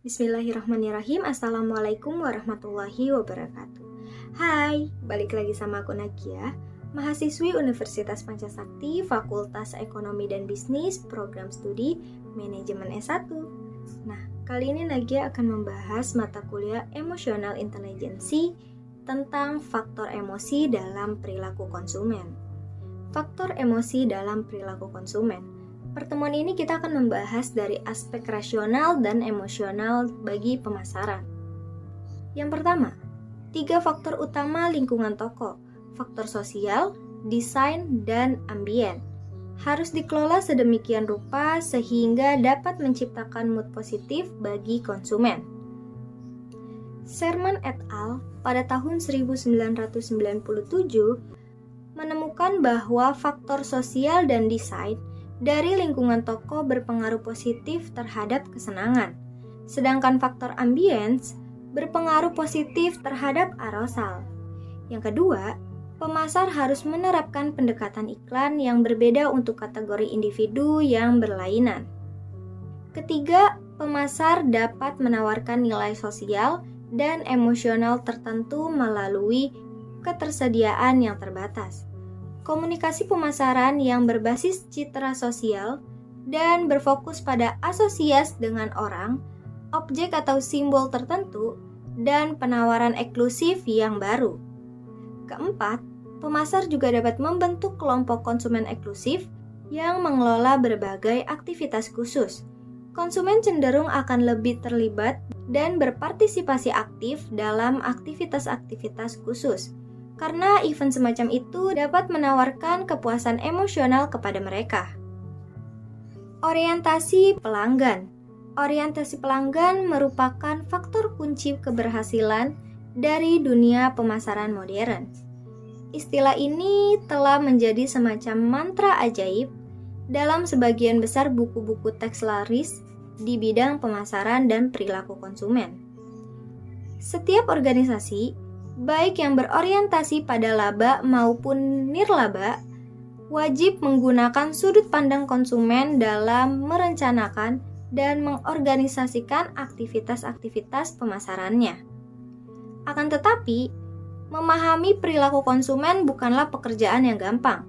Bismillahirrahmanirrahim. Assalamualaikum warahmatullahi wabarakatuh. Hai, balik lagi sama aku Nagia, mahasiswi Universitas Pancasakti, Fakultas Ekonomi dan Bisnis, Program Studi Manajemen S1. Nah, kali ini Nagia akan membahas mata kuliah Emotional Intelligence tentang faktor emosi dalam perilaku konsumen. Faktor emosi dalam perilaku konsumen. Pertemuan ini kita akan membahas dari aspek rasional dan emosional bagi pemasaran. Yang pertama, 3 faktor utama lingkungan toko, faktor sosial, desain, dan ambien. Harus dikelola sedemikian rupa sehingga dapat menciptakan mood positif bagi konsumen. Sherman et al. Pada tahun 1997 menemukan bahwa faktor sosial dan desain dari lingkungan toko berpengaruh positif terhadap kesenangan, sedangkan faktor ambience berpengaruh positif terhadap arousal. Yang kedua, pemasar harus menerapkan pendekatan iklan yang berbeda untuk kategori individu yang berlainan. Ketiga, pemasar dapat menawarkan nilai sosial dan emosional tertentu melalui ketersediaan yang terbatas. Komunikasi pemasaran yang berbasis citra sosial dan berfokus pada asosiasi dengan orang, objek atau simbol tertentu, dan penawaran eksklusif yang baru. Keempat, pemasar juga dapat membentuk kelompok konsumen eksklusif yang mengelola berbagai aktivitas khusus. Konsumen cenderung akan lebih terlibat dan berpartisipasi aktif dalam aktivitas-aktivitas khusus, karena event semacam itu dapat menawarkan kepuasan emosional kepada mereka. Orientasi pelanggan. Orientasi pelanggan merupakan faktor kunci keberhasilan dari dunia pemasaran modern. Istilah ini telah menjadi semacam mantra ajaib dalam sebagian besar buku-buku teks laris di bidang pemasaran dan perilaku konsumen. Setiap organisasi, baik yang berorientasi pada laba maupun nirlaba, wajib menggunakan sudut pandang konsumen dalam merencanakan dan mengorganisasikan aktivitas-aktivitas pemasarannya. Akan tetapi, memahami perilaku konsumen bukanlah pekerjaan yang gampang.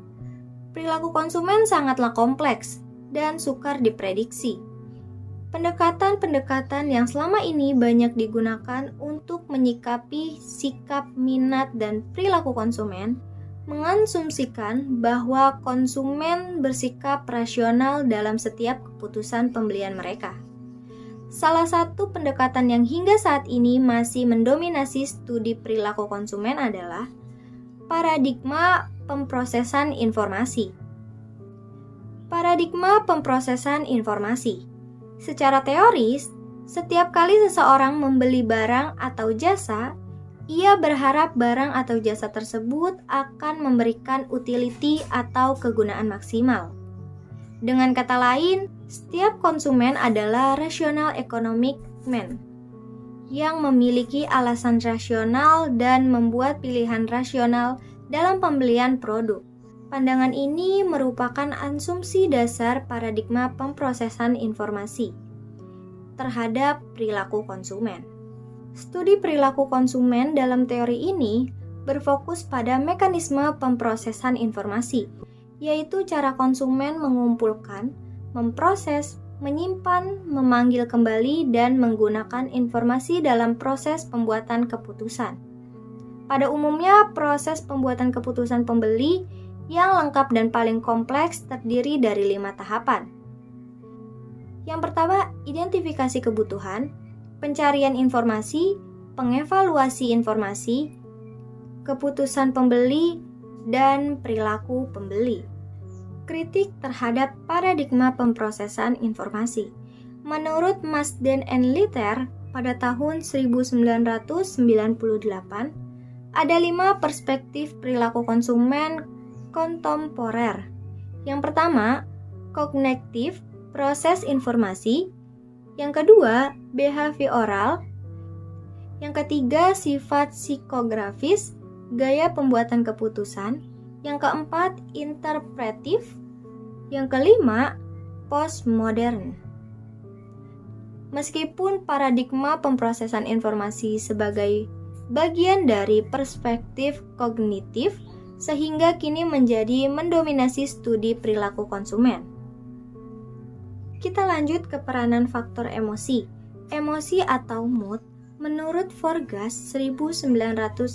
Perilaku konsumen sangatlah kompleks dan sukar diprediksi. Pendekatan-pendekatan yang selama ini banyak digunakan untuk menyikapi sikap, minat, dan perilaku konsumen mengasumsikan bahwa konsumen bersikap rasional dalam setiap keputusan pembelian mereka. Salah satu pendekatan yang hingga saat ini masih mendominasi studi perilaku konsumen adalah paradigma pemrosesan informasi. Paradigma pemrosesan informasi. Secara teoris, setiap kali seseorang membeli barang atau jasa, ia berharap barang atau jasa tersebut akan memberikan utility atau kegunaan maksimal. Dengan kata lain, setiap konsumen adalah rational economic man yang memiliki alasan rasional dan membuat pilihan rasional dalam pembelian produk. Pandangan ini merupakan asumsi dasar paradigma pemrosesan informasi terhadap perilaku konsumen. Studi perilaku konsumen dalam teori ini berfokus pada mekanisme pemrosesan informasi, yaitu cara konsumen mengumpulkan, memproses, menyimpan, memanggil kembali, dan menggunakan informasi dalam proses pembuatan keputusan. Pada umumnya, proses pembuatan keputusan pembeli yang lengkap dan paling kompleks terdiri dari 5 tahapan. Yang pertama, identifikasi kebutuhan, pencarian informasi, pengevaluasi informasi, keputusan pembeli, dan perilaku pembeli. Kritik terhadap paradigma pemrosesan informasi. Menurut Marsden and Litter pada tahun 1998, ada 5 perspektif perilaku konsumen kontemporer. Yang pertama, kognitif, proses informasi. Yang kedua, behavioral. Yang ketiga, sifat psikografis, gaya pembuatan keputusan. Yang keempat, interpretif. Yang kelima, postmodern. Meskipun paradigma pemrosesan informasi sebagai bagian dari perspektif kognitif, sehingga kini menjadi mendominasi studi perilaku konsumen. Kita lanjut ke peranan faktor emosi. Emosi atau mood, menurut Forgas 1997,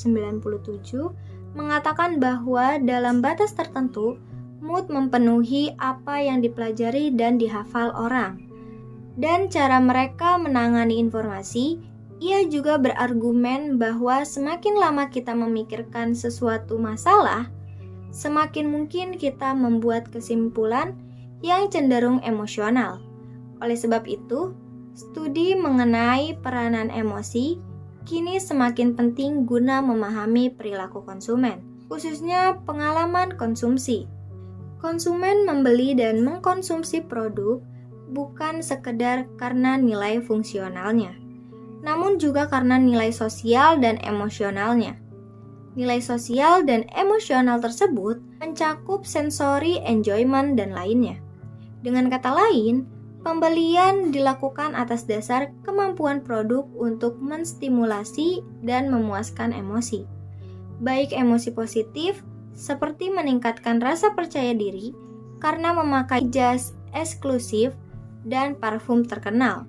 mengatakan bahwa dalam batas tertentu, mood mempenuhi apa yang dipelajari dan dihafal orang. Dan cara mereka menangani informasi, ia juga berargumen bahwa semakin lama kita memikirkan sesuatu masalah, semakin mungkin kita membuat kesimpulan yang cenderung emosional. Oleh sebab itu, studi mengenai peranan emosi kini semakin penting guna memahami perilaku konsumen, khususnya pengalaman konsumsi. Konsumen membeli dan mengkonsumsi produk bukan sekedar karena nilai fungsionalnya, namun juga karena nilai sosial dan emosionalnya. Nilai sosial dan emosional tersebut mencakup sensori, enjoyment, dan lainnya. Dengan kata lain, pembelian dilakukan atas dasar kemampuan produk untuk menstimulasi dan memuaskan emosi. Baik emosi positif, seperti meningkatkan rasa percaya diri karena memakai jas eksklusif dan parfum terkenal,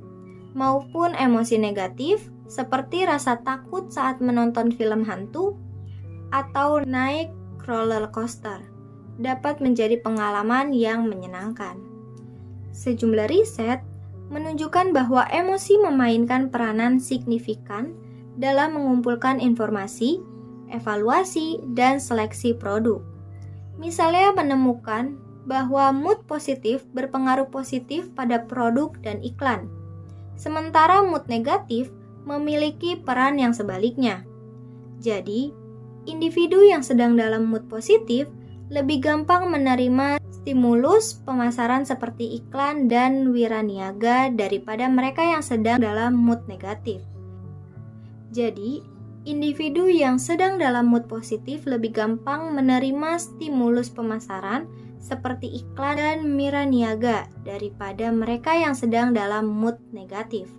maupun emosi negatif seperti rasa takut saat menonton film hantu atau naik roller coaster, dapat menjadi pengalaman yang menyenangkan. Sejumlah riset menunjukkan bahwa emosi memainkan peranan signifikan dalam mengumpulkan informasi, evaluasi, dan seleksi produk. Misalnya menemukan bahwa mood positif berpengaruh positif pada produk dan iklan, sementara mood negatif memiliki peran yang sebaliknya. Jadi, individu yang sedang dalam mood positif lebih gampang menerima stimulus pemasaran seperti iklan dan wiraniaga daripada mereka yang sedang dalam mood negatif. Jadi, individu yang sedang dalam mood positif lebih gampang menerima stimulus pemasaran seperti iklan dan wiraniaga daripada mereka yang sedang dalam mood negatif.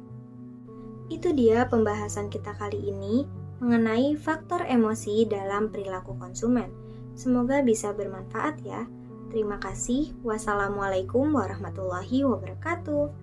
Itu dia pembahasan kita kali ini mengenai faktor emosi dalam perilaku konsumen. Semoga bisa bermanfaat ya. Terima kasih. Wassalamualaikum warahmatullahi wabarakatuh.